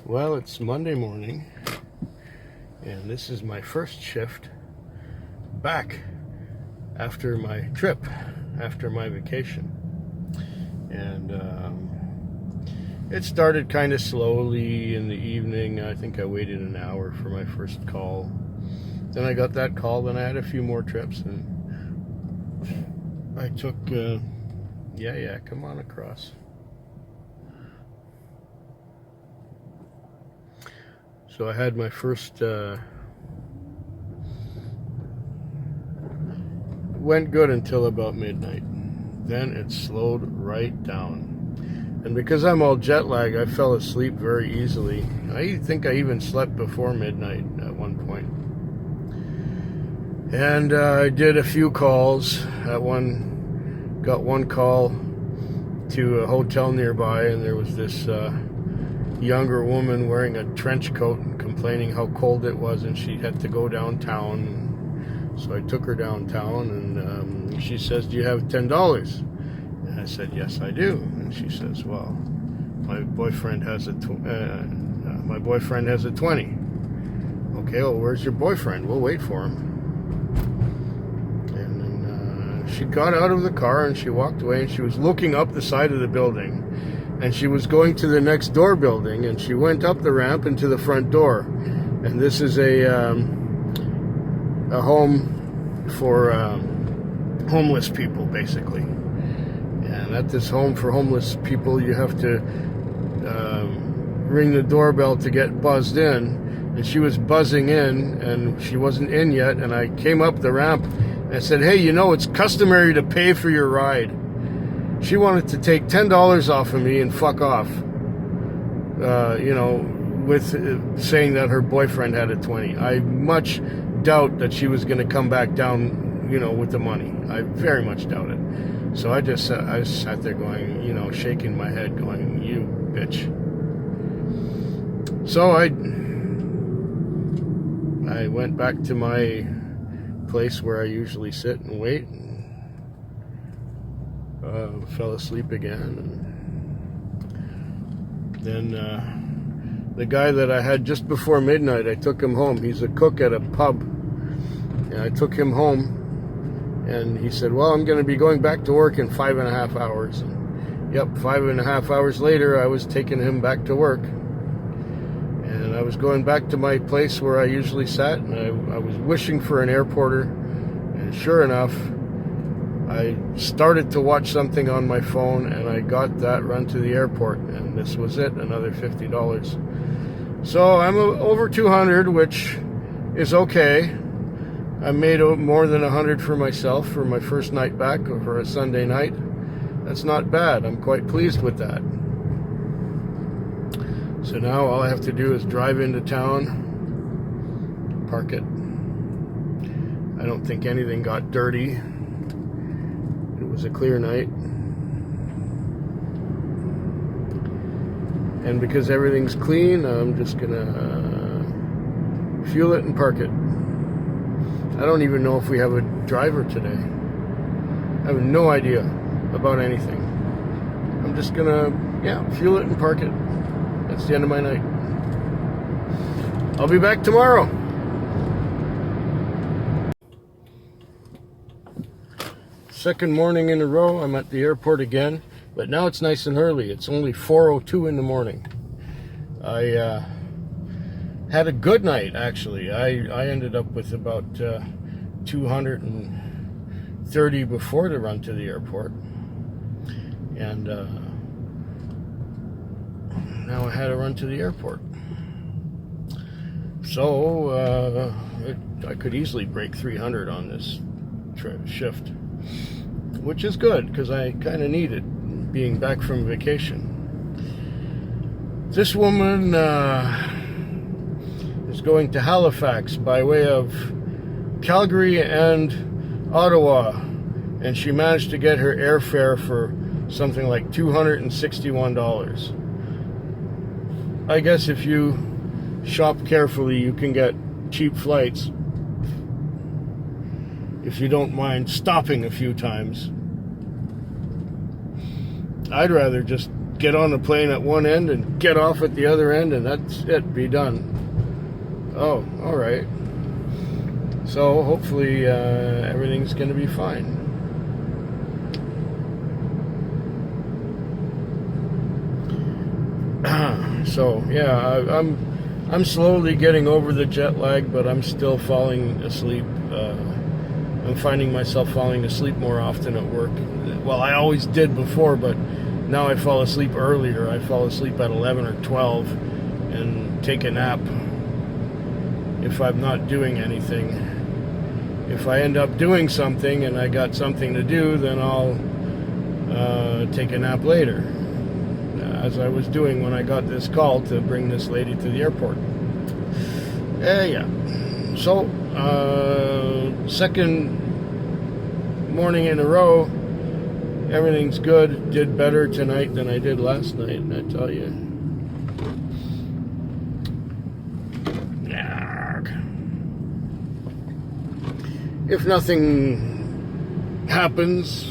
Well, it's Monday morning, and this is my first shift back after my trip, after my vacation. And it started kind of slowly in the evening. I think I waited an hour for my first call. Then I got that call, then I had a few more trips, and I took, come on across. So I had my first, went good until about midnight. Then it slowed right down. And because I'm all jet lagged, I fell asleep very easily. I think I even slept before midnight at one point. And I did a few calls. Got one call to a hotel nearby, and there was this younger woman wearing a trench coat and complaining how cold it was, and she had to go downtown. So I took her downtown, and she says, "Do you have $10?" And I said, "Yes, I do." And she says, "Well, my boyfriend has a 20. Okay, well, where's your boyfriend? We'll wait for him. And then she got out of the car and she walked away, and she was looking up the side of the building. And she was going to the next door building, and she went up the ramp into the front door. And this is a home for homeless people, basically. And at this home for homeless people, you have to ring the doorbell to get buzzed in. And she was buzzing in, and she wasn't in yet. And I came up the ramp and I said, "Hey, it's customary to pay for your ride." She wanted to take $10 off of me and fuck off, with saying that her boyfriend had a 20. I much doubt that she was going to come back down, with the money. I very much doubt it. So I sat there going, shaking my head going, "You bitch." So I went back to my place where I usually sit and wait. Fell asleep again, and then the guy that I had just before midnight, I took him home. He's a cook at a pub, and I took him home, and he said, "Well, I'm going to be going back to work in 5.5 hours." And, 5.5 hours later, I was taking him back to work, and I was going back to my place where I usually sat, and I was wishing for an airporter, and sure enough, I started to watch something on my phone, and I got that run to the airport, and this was it, another $50. So I'm over 200, which is okay. I made more than 100 for myself for my first night back, or for a Sunday night. That's not bad. I'm quite pleased with that. So now all I have to do is drive into town, park it. I don't think anything got dirty. It was a clear night, and because everything's clean, I'm just gonna fuel it and park it. I don't even know if we have a driver today. I have no idea about anything. I'm just gonna fuel it and park it. That's the end of my night. I'll be back tomorrow. Second morning in a row, I'm at the airport again, but now it's nice and early. It's only 4:02 in the morning. I had a good night, actually. I ended up with about 230 before the run to the airport, and now I had a run to the airport. So I could easily break 300 on this shift, which is good because I kind of need it, being back from vacation. This woman is going to Halifax by way of Calgary and Ottawa, and she managed to get her airfare for something like $261. I guess if you shop carefully, you can get cheap flights if you don't mind stopping a few times. I'd rather just get on the plane at one end and get off at the other end, and that's it, be done. Oh, all right. So hopefully everything's going to be fine. So yeah, I'm slowly getting over the jet lag, but I'm still falling asleep. I'm finding myself falling asleep more often at work. Well, I always did before, but now I fall asleep earlier. I fall asleep at 11 or 12 and take a nap if I'm not doing anything. If I end up doing something and I got something to do, then I'll take a nap later, as I was doing when I got this call to bring this lady to the airport. Yeah. So, second morning in a row, everything's good. Did better tonight than I did last night, I tell you. If nothing happens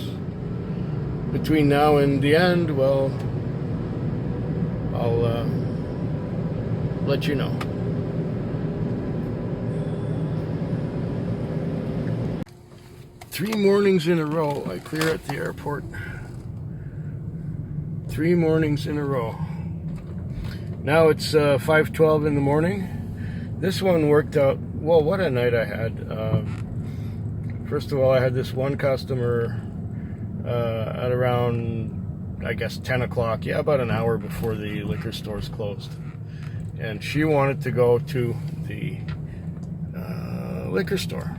between now and the end, well, I'll let you know. Three mornings in a row I clear at the airport. 3 mornings in a row. Now it's 5:12 in the morning. This one worked out well. What a night I had. First of all, I had this one customer at around, I guess, 10 o'clock. Yeah, about an hour before the liquor stores closed. And she wanted to go to the liquor store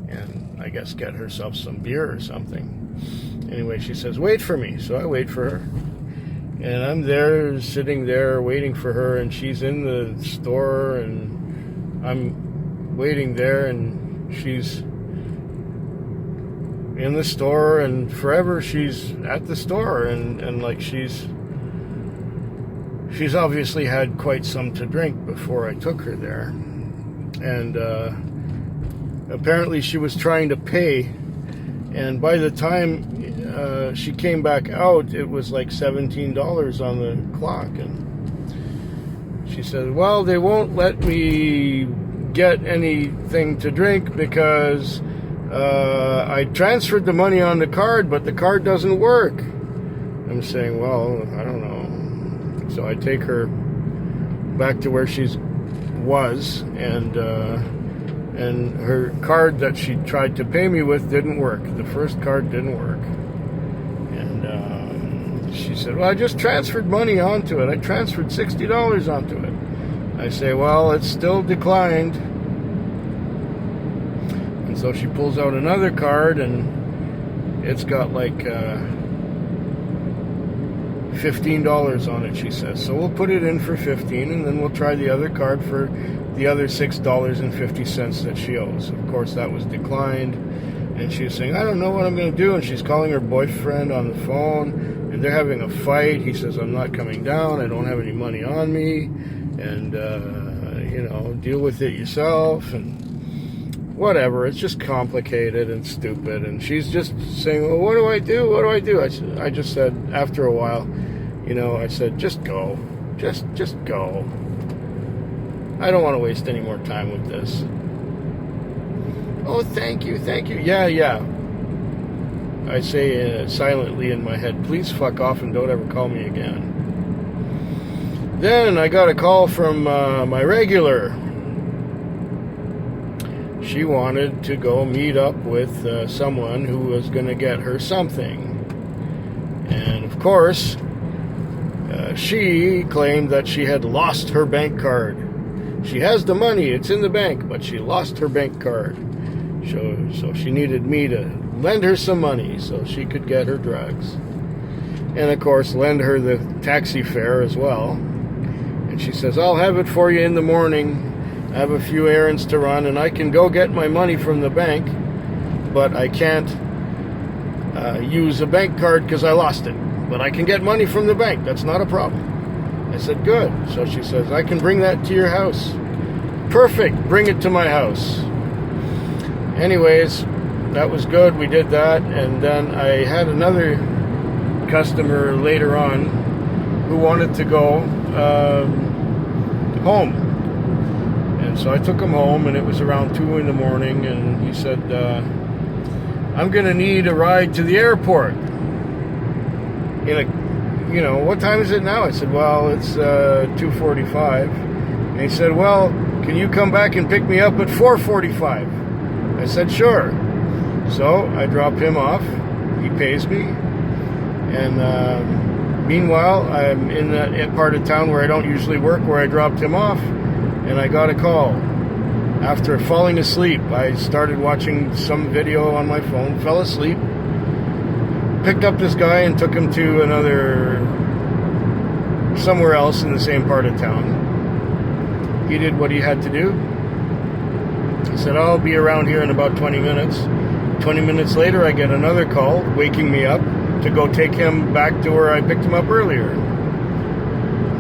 and I guess get herself some beer or something. Anyway, she says, wait for me. So I wait for her. And I'm there, sitting there, waiting for her. And she's in the store and I'm waiting there and she's in the store, and forever she's at the store, and like she's obviously had quite some to drink before I took her there, and apparently she was trying to pay, and by the time she came back out, it was like $17 on the clock, and she said, well, they won't let me get anything to drink because I transferred the money on the card, but the card doesn't work. I'm saying, well, I don't know. So I take her back to where she was, and her card that she tried to pay me with didn't work. The first card didn't work. And she said, well, I just transferred money onto it. I transferred $60 onto it. I say, well, it's still declined. So she pulls out another card, and it's got like $15 on it, she says. So we'll put it in for $15, and then we'll try the other card for the other $6.50 that she owes. Of course, that was declined, and she was saying, I don't know what I'm going to do, and she's calling her boyfriend on the phone, and they're having a fight. He says, I'm not coming down, I don't have any money on me, and, deal with it yourself, and whatever. It's just complicated and stupid, and she's just saying, well, what do I do? What do I do? I just said, after a while, I said, just go. Just go. I don't want to waste any more time with this. Oh, thank you. Yeah. I say silently in my head, please fuck off and don't ever call me again. Then I got a call from my regular. She wanted to go meet up with someone who was going to get her something. And of course, she claimed that she had lost her bank card. She has the money, it's in the bank, but she lost her bank card. So she needed me to lend her some money so she could get her drugs. And of course, lend her the taxi fare as well. And she says, I'll have it for you in the morning. I have a few errands to run, and I can go get my money from the bank, but I can't use a bank card because I lost it. But I can get money from the bank. That's not a problem. I said, good. So she says, I can bring that to your house. Perfect. Bring it to my house. Anyways, that was good. We did that, and then I had another customer later on who wanted to go home. And so I took him home, and it was around 2 in the morning, and he said, I'm going to need a ride to the airport. What time is it now? I said, well, it's 2:45. And he said, well, can you come back and pick me up at 4:45? I said, sure. So I dropped him off. He pays me. And meanwhile, I'm in that part of town where I don't usually work, where I dropped him off. And I got a call. After falling asleep, I started watching some video on my phone, fell asleep, picked up this guy and took him to somewhere else in the same part of town. He did what he had to do. He said, I'll be around here in about 20 minutes. 20 minutes later, I get another call waking me up to go take him back to where I picked him up earlier.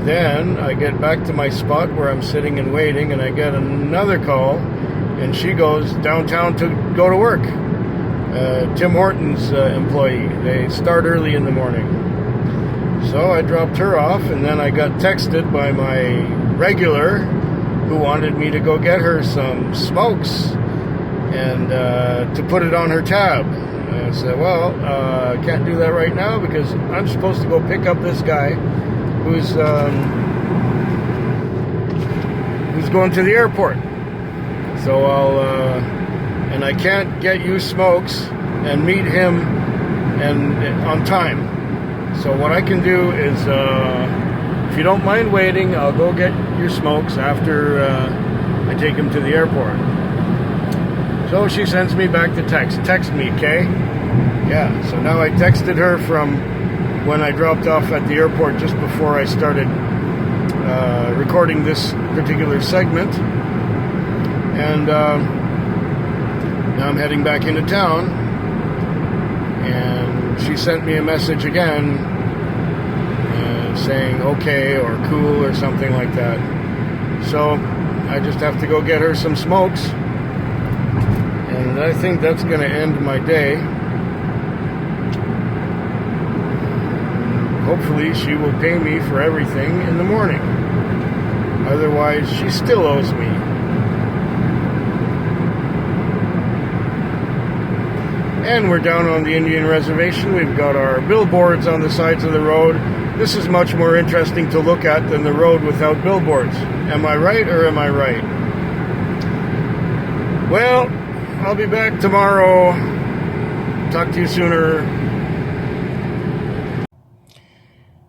Then I get back to my spot where I'm sitting and waiting, and I get another call, and she goes downtown to go to work. Tim Hortons employee. They start early in the morning. So I dropped her off, and then I got texted by my regular who wanted me to go get her some smokes and to put it on her tab. I said, well, I can't do that right now because I'm supposed to go pick up this guy who's going to the airport. So and I can't get you smokes and meet him on time. So what I can do is, if you don't mind waiting, I'll go get your smokes after I take him to the airport. So she sends me back the text. Text me, okay? Yeah, so now I texted her from when I dropped off at the airport just before I started recording this particular segment. And now I'm heading back into town. And she sent me a message again saying okay or cool or something like that. So I just have to go get her some smokes. And I think that's going to end my day. Hopefully she will pay me for everything in the morning. Otherwise, she still owes me. And we're down on the Indian reservation. We've got our billboards on the sides of the road. This is much more interesting to look at than the road without billboards. Am I right or am I right? Well, I'll be back tomorrow. Talk to you sooner.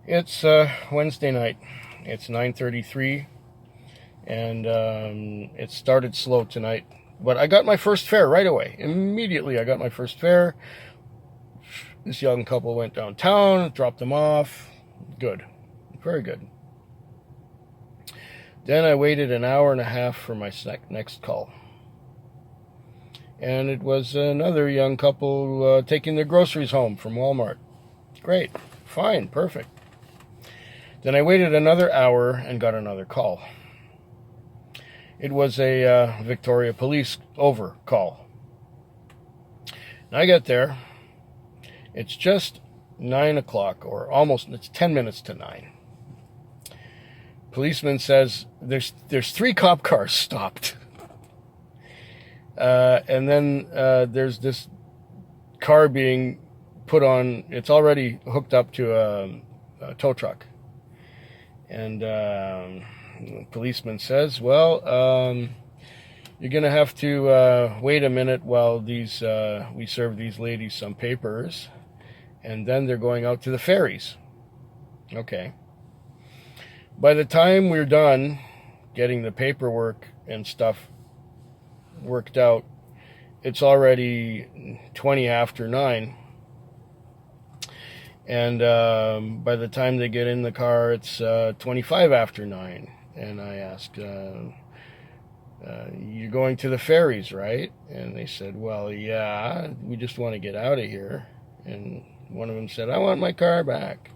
It's Wednesday night. It's 9:33, and it started slow tonight. But I got my first fare right away. Immediately, I got my first fare. This young couple went downtown, dropped them off. Good. Very good. Then I waited an hour and a half for my next call. And it was another young couple taking their groceries home from Walmart. Great. Fine. Perfect. Then I waited another hour and got another call. It was a Victoria Police over call. And I get there. It's just 9 o'clock, or almost, it's 10 minutes to 9. Policeman says, there's 3 cop cars stopped. And then there's this car being put on, it's already hooked up to a tow truck. And the policeman says, well, you're going to have to wait a minute while we serve these ladies some papers. And then they're going out to the ferries. Okay. By the time we're done getting the paperwork and stuff worked out, it's already 20 after 9. And by the time they get in the car, it's 25 after 9. And I asked, you're going to the ferries, right? And they said, well, yeah, we just want to get out of here. And one of them said, I want my car back.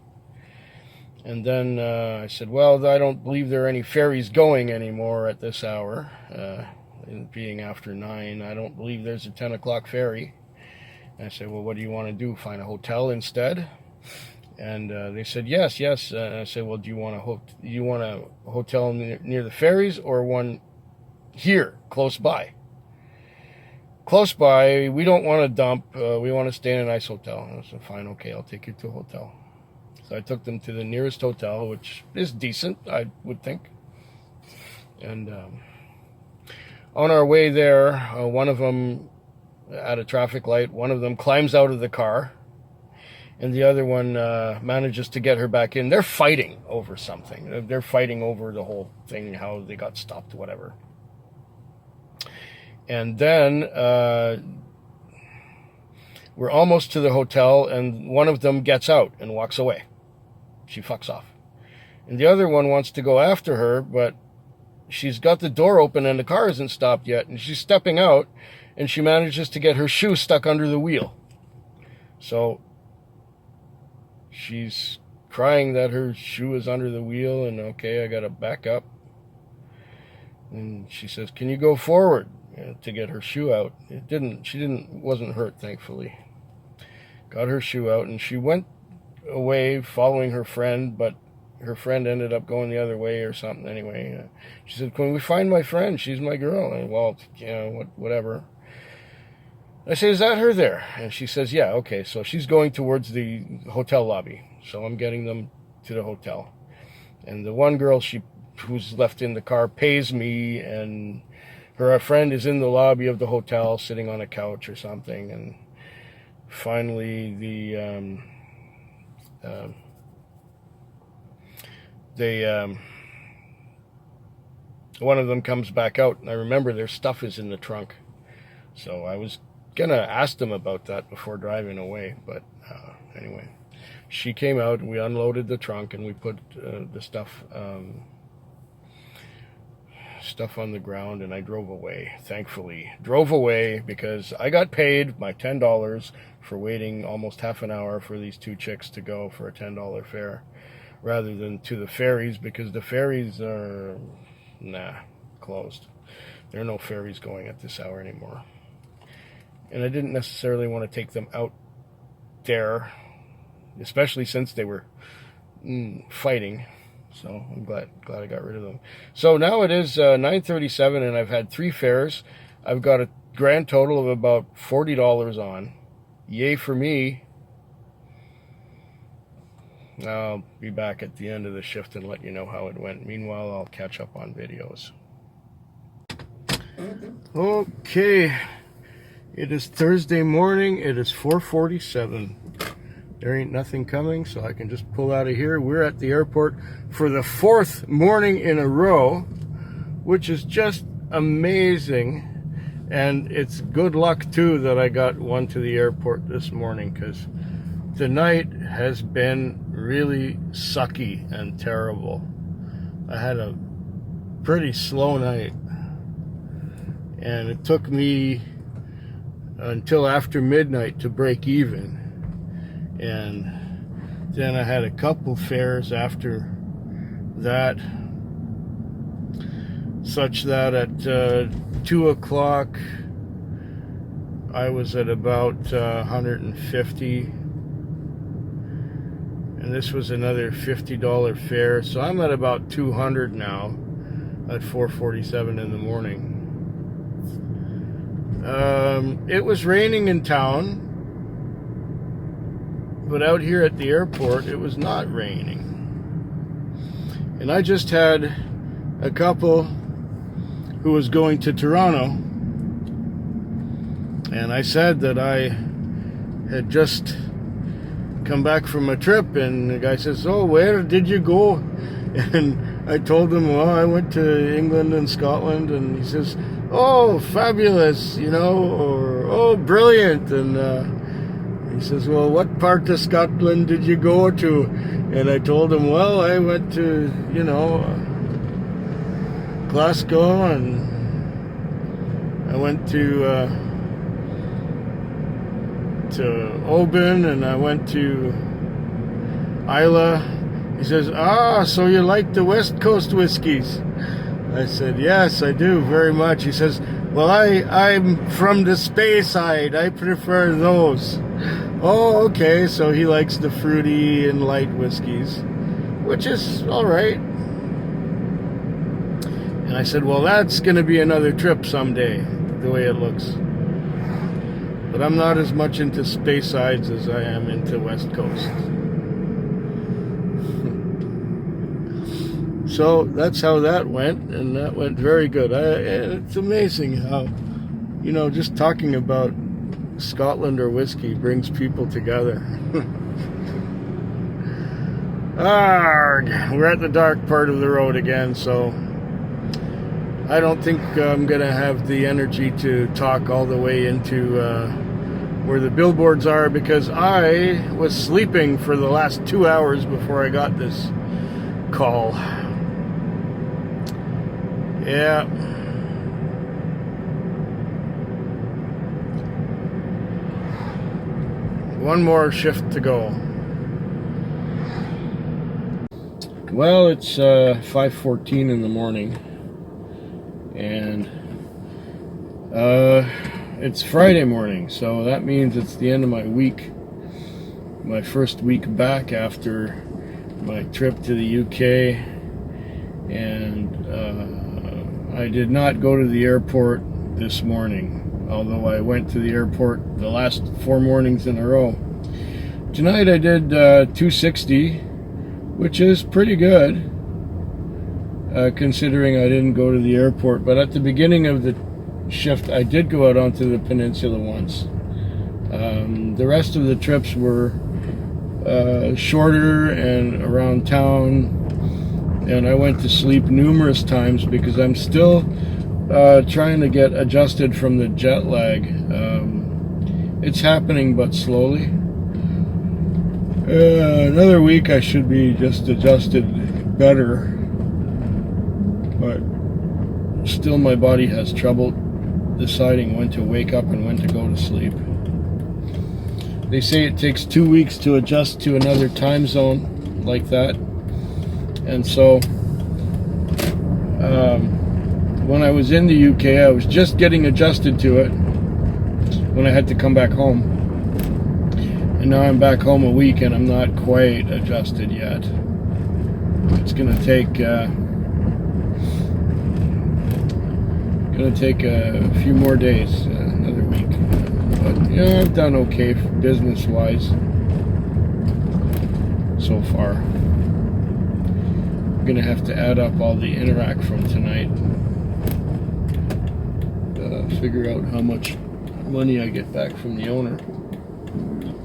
And then I said, well, I don't believe there are any ferries going anymore at this hour. Being after 9, I don't believe there's a 10 o'clock ferry. And I said, well, what do you want to do? Find a hotel instead? And they said, yes, yes. And I said, well, do you want a hotel near the ferries or one here, close by? Close by, we don't want to dump. We want to stay in a nice hotel. And I said, fine, okay, I'll take you to a hotel. So I took them to the nearest hotel, which is decent, I would think. And on our way there, one of them, at a traffic light, one of them climbs out of the car, and the other one manages to get her back in. They're fighting over something. They're fighting over the whole thing, how they got stopped, whatever. And then we're almost to the hotel, and one of them gets out and walks away. She fucks off. And the other one wants to go after her, but she's got the door open and the car isn't stopped yet, and she's stepping out, and she manages to get her shoe stuck under the wheel. So she's crying that her shoe is under the wheel, and okay, I gotta back up. And she says, can you go forward? To get her shoe out. Wasn't hurt, thankfully. Got her shoe out, and she went away following her friend, but her friend ended up going the other way or something. Anyway, she said, can we find my friend? She's my girl. And, well, whatever. I say, is that her there? And she says, yeah, okay. So she's going towards the hotel lobby. So I'm getting them to the hotel. And the one girl who's left in the car pays me, and her friend is in the lobby of the hotel sitting on a couch or something. And finally one of them comes back out, and I remember their stuff is in the trunk. So I was gonna ask them about that before driving away, but anyway, she came out and we unloaded the trunk and we put the stuff on the ground, and I drove away. Thankfully drove away because I got paid my $10 for waiting almost half an hour for these two chicks to go for a $10 fare rather than to the ferries, because the ferries are closed. There are no ferries going at this hour anymore, and I didn't necessarily want to take them out there, especially since they were fighting. So I'm glad I got rid of them. So now it is 9:37, and I've had 3 fares. I've got a grand total of about $40 on. Yay for me. I'll be back at the end of the shift and let you know how it went. Meanwhile, I'll catch up on videos. Okay. It is Thursday morning. It is 4:47. There ain't nothing coming, so I can just pull out of here. We're at the airport for the 4th morning in a row, which is just amazing. And it's good luck, too, that I got one to the airport this morning, because the night has been really sucky and terrible. I had a pretty slow night, and it took me until after midnight to break even. And then I had a couple fares after that, such that at 2 o'clock I was at about 150, and this was another $50 fare, so I'm at about 200 now at 4:47 in the morning. It was raining in town, but out here at the airport it was not raining. And I just had a couple who was going to Toronto, and I said that I had just come back from a trip, and the guy says, oh, where did you go? And I told him, well, I went to England and Scotland. And he says, oh, fabulous, or oh, brilliant. And he says, well, what part of Scotland did you go to? And I told him, well, I went to, Glasgow, and I went to Oban, and I went to Islay. He says, so you like the West Coast whiskies? I said, yes, I do very much. He says, well, I'm from the Speyside. I prefer those. Oh, okay, so he likes the fruity and light whiskeys, which is all right. And I said, well, that's going to be another trip someday, the way it looks. But I'm not as much into Spaysides as I am into West Coast. So that's how that went, and that went very good. And it's amazing how, just talking about Scotland or whiskey brings people together. Arrgh, we're at the dark part of the road again, so I don't think I'm going to have the energy to talk all the way into where the billboards are, because I was sleeping for the last 2 hours before I got this call. Yeah. One more shift to go. Well, it's 5:14 in the morning, and it's Friday morning, so that means it's the end of my week, my first week back after my trip to the UK, and I did not go to the airport this morning, although I went to the airport the last 4 mornings in a row. Tonight I did 260, which is pretty good, considering I didn't go to the airport. But at the beginning of the shift, I did go out onto the peninsula once. The rest of the trips were shorter and around town, and I went to sleep numerous times because I'm still trying to get adjusted from the jet lag. It's happening, but slowly. Another week I should be just adjusted better, but still my body has trouble deciding when to wake up and when to go to sleep. They say it takes 2 weeks to adjust to another time zone like that, and so when I was in the UK, I was just getting adjusted to it when I had to come back home. And now I'm back home a week and I'm not quite adjusted yet. It's gonna take a few more days, another week. But I've done okay business-wise so far. I'm gonna have to add up all the Interac from tonight. Figure out how much money I get back from the owner,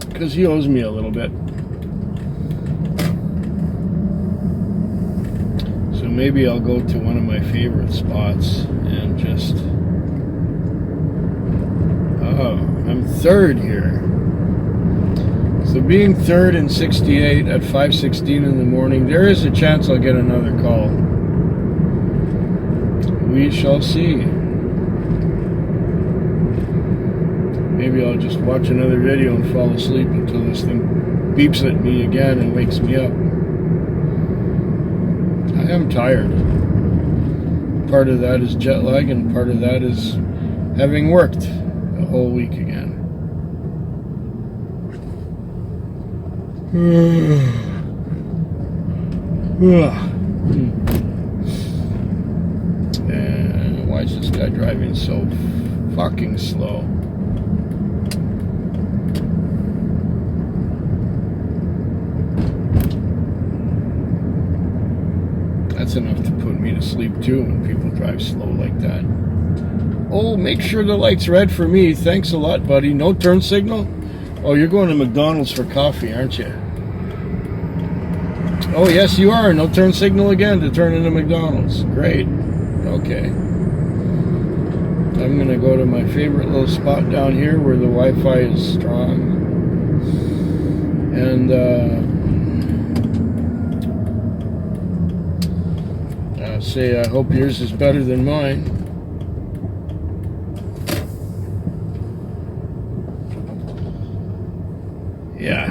because he owes me a little bit. So maybe I'll go to one of my favorite spots and just... Oh, I'm third here. So being third in 68 at 5:16 in the morning, there is a chance I'll get another call. We shall see. Maybe I'll just watch another video and fall asleep until this thing beeps at me again and wakes me up. I am tired. Part of that is jet lag, and part of that is having worked a whole week again. And why is this guy driving so fucking slow? That's enough to put me to sleep too when people drive slow like that. Oh, make sure the light's red for me. Thanks a lot, buddy. No turn signal? Oh, you're going to McDonald's for coffee, aren't you? Oh, yes, you are. No turn signal again to turn into McDonald's. Great. Okay. I'm going to go to my favorite little spot down here where the Wi-Fi is strong. And, say I hope yours is better than mine. Yeah.